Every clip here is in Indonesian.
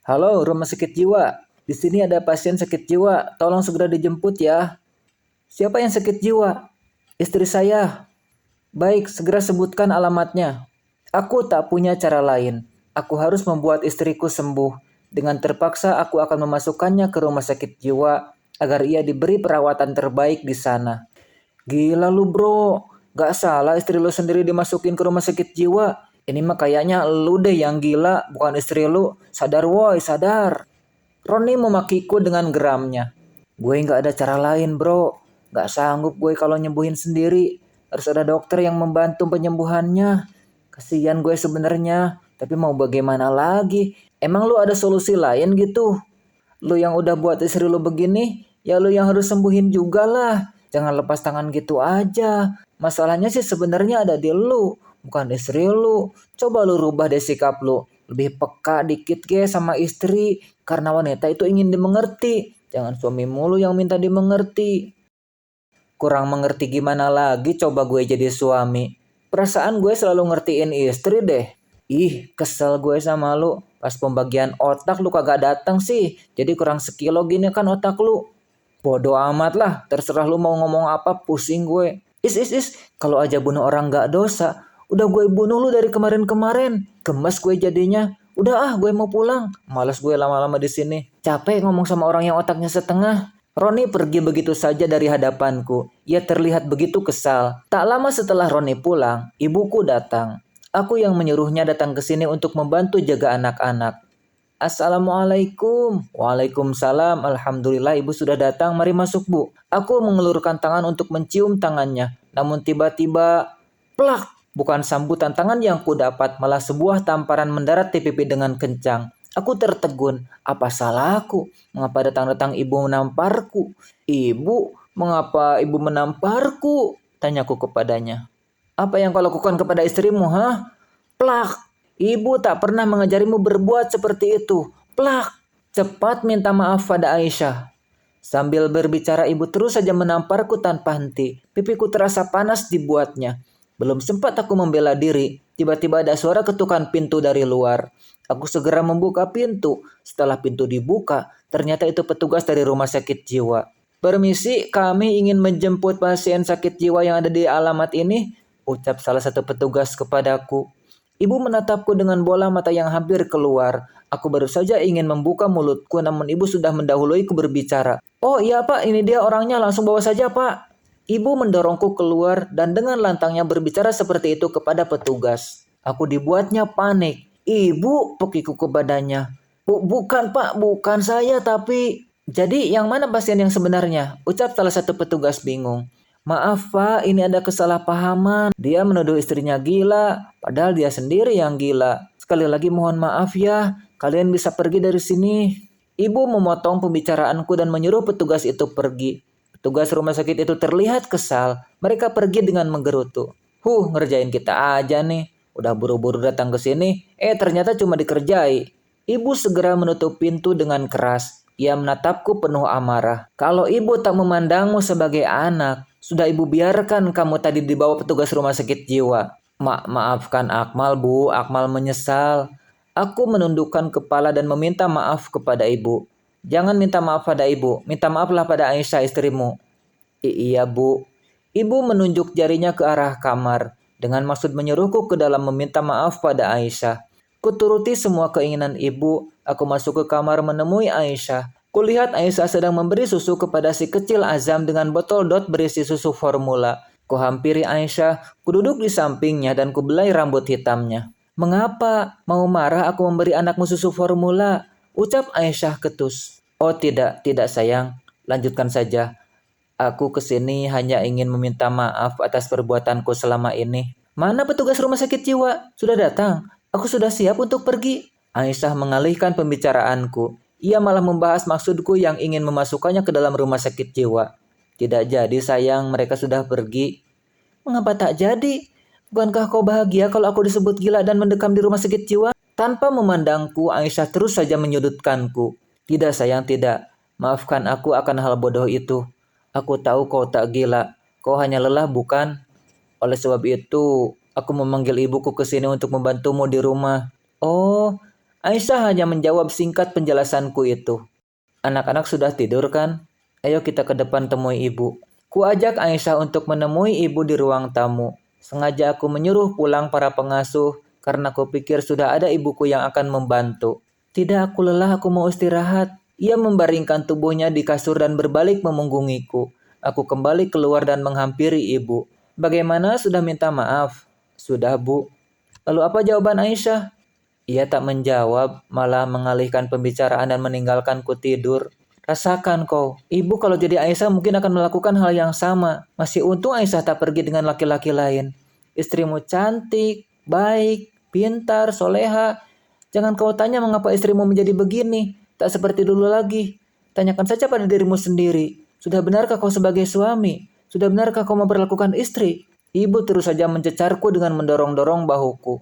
Halo, rumah sakit jiwa. Di sini ada pasien sakit jiwa. Tolong segera dijemput ya. Siapa yang sakit jiwa? Istri saya. Baik, segera sebutkan alamatnya. Aku tak punya cara lain. Aku harus membuat istriku sembuh. Dengan terpaksa aku akan memasukkannya ke rumah sakit jiwa agar ia diberi perawatan terbaik di sana. Gila lu bro, gak salah istri lu sendiri dimasukin ke rumah sakit jiwa. Ini mah kayaknya lu deh yang gila, bukan istri lu. Sadar woi, sadar. Roni memakiku dengan geramnya. Gue nggak ada cara lain bro. Nggak sanggup gue kalau nyembuhin sendiri. Harus ada dokter yang membantu penyembuhannya. Kasihan gue sebenarnya. Tapi mau bagaimana lagi? Emang lu ada solusi lain gitu? Lu yang udah buat istri lu begini, ya lu yang harus sembuhin juga lah. Jangan lepas tangan gitu aja. Masalahnya sih sebenarnya ada di lu, bukan istri lu. Coba lu rubah deh sikap lu. Lebih peka dikit ke sama istri. Karena wanita itu ingin dimengerti. Jangan suami mulu yang minta dimengerti. Kurang mengerti gimana lagi coba gue jadi suami. Perasaan gue selalu ngertiin istri deh. Ih, kesel gue sama lu. Pas pembagian otak lu kagak datang sih. Jadi kurang sekilo gini kan otak lu. Bodoh amat lah, terserah lu mau ngomong apa, pusing gue. Is, kalau aja bunuh orang gak dosa, udah gue bunuh lu dari kemarin-kemarin. Gemes gue jadinya. Udah gue mau pulang. Malas gue lama-lama di sini. Capek ngomong sama orang yang otaknya setengah. Roni pergi begitu saja dari hadapanku. Ia terlihat begitu kesal. Tak lama setelah Roni pulang, ibuku datang. Aku yang menyuruhnya datang ke sini untuk membantu jaga anak-anak. Assalamualaikum. Waalaikumsalam. Alhamdulillah ibu sudah datang. Mari masuk bu. Aku mengelurkan tangan untuk mencium tangannya. Namun tiba-tiba, plak. Bukan sambutan tangan yang kudapat, malah sebuah tamparan mendarat di pipi dengan kencang. Aku tertegun. Apa salahku? Mengapa datang-datang ibu menamparku? Ibu, mengapa ibu menamparku? Tanyaku kepadanya. Apa yang kau lakukan kepada istrimu, ha? Plak. Ibu tak pernah mengajarimu berbuat seperti itu. Plak. Cepat minta maaf pada Aisyah. Sambil berbicara ibu terus saja menamparku tanpa henti. Pipiku terasa panas dibuatnya. Belum sempat aku membela diri, tiba-tiba ada suara ketukan pintu dari luar. Aku segera membuka pintu. Setelah pintu dibuka, ternyata itu petugas dari rumah sakit jiwa. Permisi, kami ingin menjemput pasien sakit jiwa yang ada di alamat ini, ucap salah satu petugas kepadaku. Ibu menatapku dengan bola mata yang hampir keluar. Aku baru saja ingin membuka mulutku, namun ibu sudah mendahuluiku berbicara. Oh iya pak, ini dia orangnya, langsung bawa saja pak. Ibu mendorongku keluar dan dengan lantangnya berbicara seperti itu kepada petugas. Aku dibuatnya panik. Ibu, pekiku ke badannya. Bukan pak, bukan saya tapi... Jadi yang mana pasien yang sebenarnya? Ucap salah satu petugas bingung. Maaf pak, ini ada kesalahpahaman. Dia menuduh istrinya gila, padahal dia sendiri yang gila. Sekali lagi mohon maaf ya, kalian bisa pergi dari sini. Ibu memotong pembicaraanku dan menyuruh petugas itu pergi. Petugas rumah sakit itu terlihat kesal. Mereka pergi dengan menggerutu. Ngerjain kita aja nih. Udah buru-buru datang ke sini, ternyata cuma dikerjai. Ibu segera menutup pintu dengan keras. Ia menatapku penuh amarah. Kalau ibu tak memandangmu sebagai anak, sudah ibu biarkan kamu tadi dibawa petugas rumah sakit jiwa. Maafkan Akmal bu, Akmal menyesal. Aku menundukkan kepala dan meminta maaf kepada ibu. Jangan minta maaf pada ibu, minta maaflah pada Aisyah istrimu. Iya bu. Ibu menunjuk jarinya ke arah kamar dengan maksud menyuruhku ke dalam meminta maaf pada Aisyah. Kuturuti semua keinginan ibu, aku masuk ke kamar menemui Aisyah. Kulihat Aisyah sedang memberi susu kepada si kecil Azam dengan botol dot berisi susu formula. Kuhampiri Aisyah, kududuk di sampingnya dan kubelai rambut hitamnya. Mengapa? Mau marah aku memberi anakmu susu formula? Ucap Aisyah ketus. Oh tidak sayang. Lanjutkan saja. Aku kesini hanya ingin meminta maaf atas perbuatanku selama ini. Mana petugas rumah sakit jiwa? Sudah datang. Aku sudah siap untuk pergi. Aisyah mengalihkan pembicaraanku. Ia malah membahas maksudku yang ingin memasukkannya ke dalam rumah sakit jiwa. Tidak jadi sayang, mereka sudah pergi. Mengapa tak jadi? Bukankah kau bahagia kalau aku disebut gila dan mendekam di rumah sakit jiwa? Tanpa memandangku, Aisyah terus saja menyudutkanku. Tidak sayang, tidak. Maafkan aku akan hal bodoh itu. Aku tahu kau tak gila. Kau hanya lelah, bukan? Oleh sebab itu, aku memanggil ibuku ke sini untuk membantumu di rumah. Oh, Aisyah hanya menjawab singkat penjelasanku itu. Anak-anak sudah tidur kan? Ayo kita ke depan temui ibu. Ku ajak Aisyah untuk menemui ibu di ruang tamu. Sengaja aku menyuruh pulang para pengasuh karena ku pikir sudah ada ibuku yang akan membantu. Tidak, aku lelah, aku mau istirahat. Ia membaringkan tubuhnya di kasur dan berbalik memunggungiku. Aku kembali keluar dan menghampiri ibu. Bagaimana, sudah minta maaf? Sudah, Bu. Lalu apa jawaban Aisyah? Ia tak menjawab, malah mengalihkan pembicaraan dan meninggalkanku tidur. Rasakan kau, ibu kalau jadi Aisyah mungkin akan melakukan hal yang sama. Masih untung Aisyah tak pergi dengan laki-laki lain. Istrimu cantik, baik, pintar, soleha. Jangan kau tanya mengapa istrimu menjadi begini. Tak seperti dulu lagi. Tanyakan saja pada dirimu sendiri. Sudah benarkah kau sebagai suami? Sudah benarkah kau memperlakukan istri? Ibu terus saja mencecarku dengan mendorong-dorong bahuku.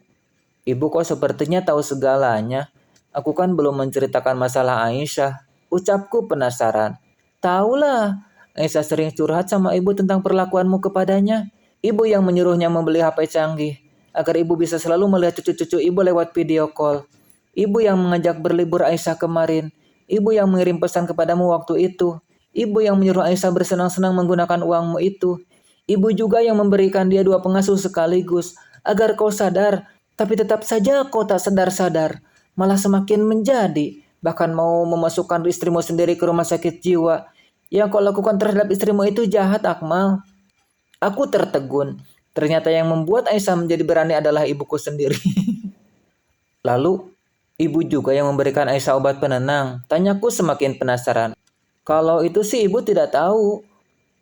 Ibu kok sepertinya tahu segalanya. Aku kan belum menceritakan masalah Aisyah. Ucapku penasaran. Tahulah, Aisyah sering curhat sama ibu tentang perlakuanmu kepadanya. Ibu yang menyuruhnya membeli HP canggih, agar ibu bisa selalu melihat cucu-cucu ibu lewat video call. Ibu yang mengajak berlibur Aisyah kemarin. Ibu yang mengirim pesan kepadamu waktu itu. Ibu yang menyuruh Aisyah bersenang-senang menggunakan uangmu itu. Ibu juga yang memberikan dia 2 pengasuh sekaligus, agar kau sadar. Tapi tetap saja kau tak sadar-sadar. Malah semakin menjadi. Bahkan mau memasukkan istrimu sendiri ke rumah sakit jiwa. Yang kau lakukan terhadap istrimu itu jahat, Akmal. Aku tertegun. Ternyata yang membuat Aisyah menjadi berani adalah ibuku sendiri. Lalu, ibu juga yang memberikan Aisyah obat penenang. Tanyaku semakin penasaran. Kalau itu sih ibu tidak tahu.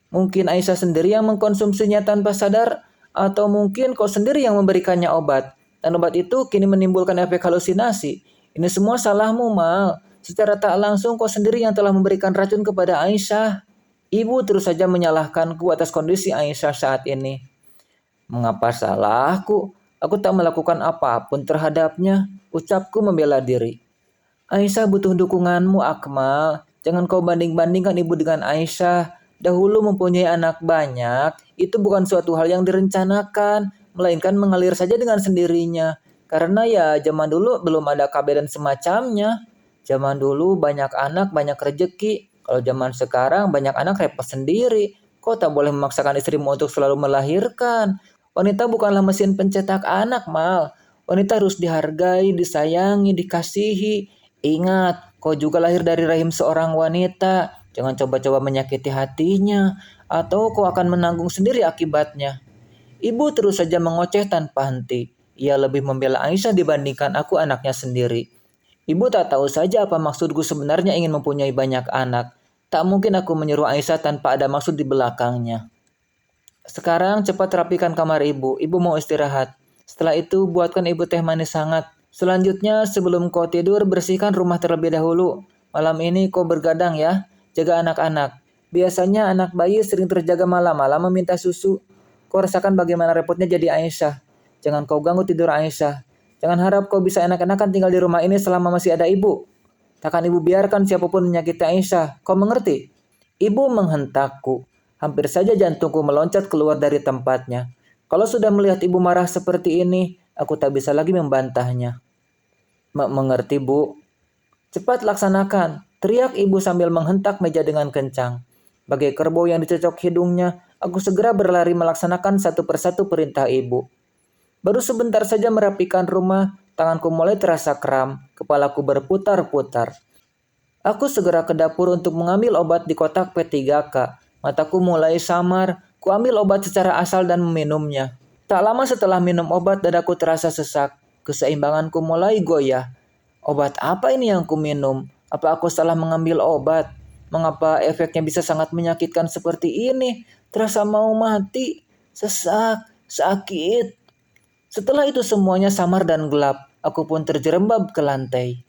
Mungkin Aisyah sendiri yang mengkonsumsinya tanpa sadar. Atau mungkin kau sendiri yang memberikannya obat. Dan obat itu kini menimbulkan efek halusinasi. Ini semua salahmu, Mal. Secara tak langsung kau sendiri yang telah memberikan racun kepada Aisyah. Ibu terus saja menyalahkanku atas kondisi Aisyah saat ini. Mengapa salahku? Aku tak melakukan apapun terhadapnya. Ucapku membela diri. Aisyah butuh dukunganmu, Akmal. Jangan kau banding-bandingkan ibu dengan Aisyah. Dahulu mempunyai anak banyak, itu bukan suatu hal yang direncanakan, melainkan mengalir saja dengan sendirinya. Karena ya zaman dulu belum ada KB dan semacamnya. Zaman dulu banyak anak, banyak rezeki. Kalau zaman sekarang banyak anak repot sendiri. Kau tak boleh memaksakan istrimu untuk selalu melahirkan. Wanita bukanlah mesin pencetak anak, Mal. Wanita harus dihargai, disayangi, dikasihi. Ingat, kau juga lahir dari rahim seorang wanita. Jangan coba-coba menyakiti hatinya, atau kau akan menanggung sendiri akibatnya. Ibu terus saja mengoceh tanpa henti. Ia lebih membela Aisyah dibandingkan aku anaknya sendiri. Ibu tak tahu saja apa maksudku sebenarnya ingin mempunyai banyak anak. Tak mungkin aku menyuruh Aisyah tanpa ada maksud di belakangnya. Sekarang cepat rapikan kamar ibu. Ibu mau istirahat. Setelah itu buatkan ibu teh manis hangat. Selanjutnya sebelum kau tidur bersihkan rumah terlebih dahulu. Malam ini kau bergadang ya. Jaga anak-anak. Biasanya anak bayi sering terjaga malam-malam meminta susu. Kau rasakan bagaimana repotnya jadi Aisyah. Jangan kau ganggu tidur Aisyah. Jangan harap kau bisa enak-enakan tinggal di rumah ini selama masih ada ibu. Takkan ibu biarkan siapapun menyakiti Aisyah. Kau mengerti? Ibu menghentakku. Hampir saja jantungku meloncat keluar dari tempatnya. Kalau sudah melihat ibu marah seperti ini, aku tak bisa lagi membantahnya. Mengerti, Bu. Cepat laksanakan, teriak ibu sambil menghentak meja dengan kencang. Bagai kerbau yang dicocok hidungnya, aku segera berlari melaksanakan satu persatu perintah ibu. Baru sebentar saja merapikan rumah, tanganku mulai terasa kram, kepalaku berputar-putar. Aku segera ke dapur untuk mengambil obat di kotak P3K. Mataku mulai samar, ku ambil obat secara asal dan meminumnya. Tak lama setelah minum obat, dadaku terasa sesak. Keseimbanganku mulai goyah. Obat apa ini yang ku minum? Apa aku salah mengambil obat? Mengapa efeknya bisa sangat menyakitkan seperti ini? Terasa mau mati, sesak, sakit. Setelah itu semuanya samar dan gelap. Aku pun terjerembab ke lantai.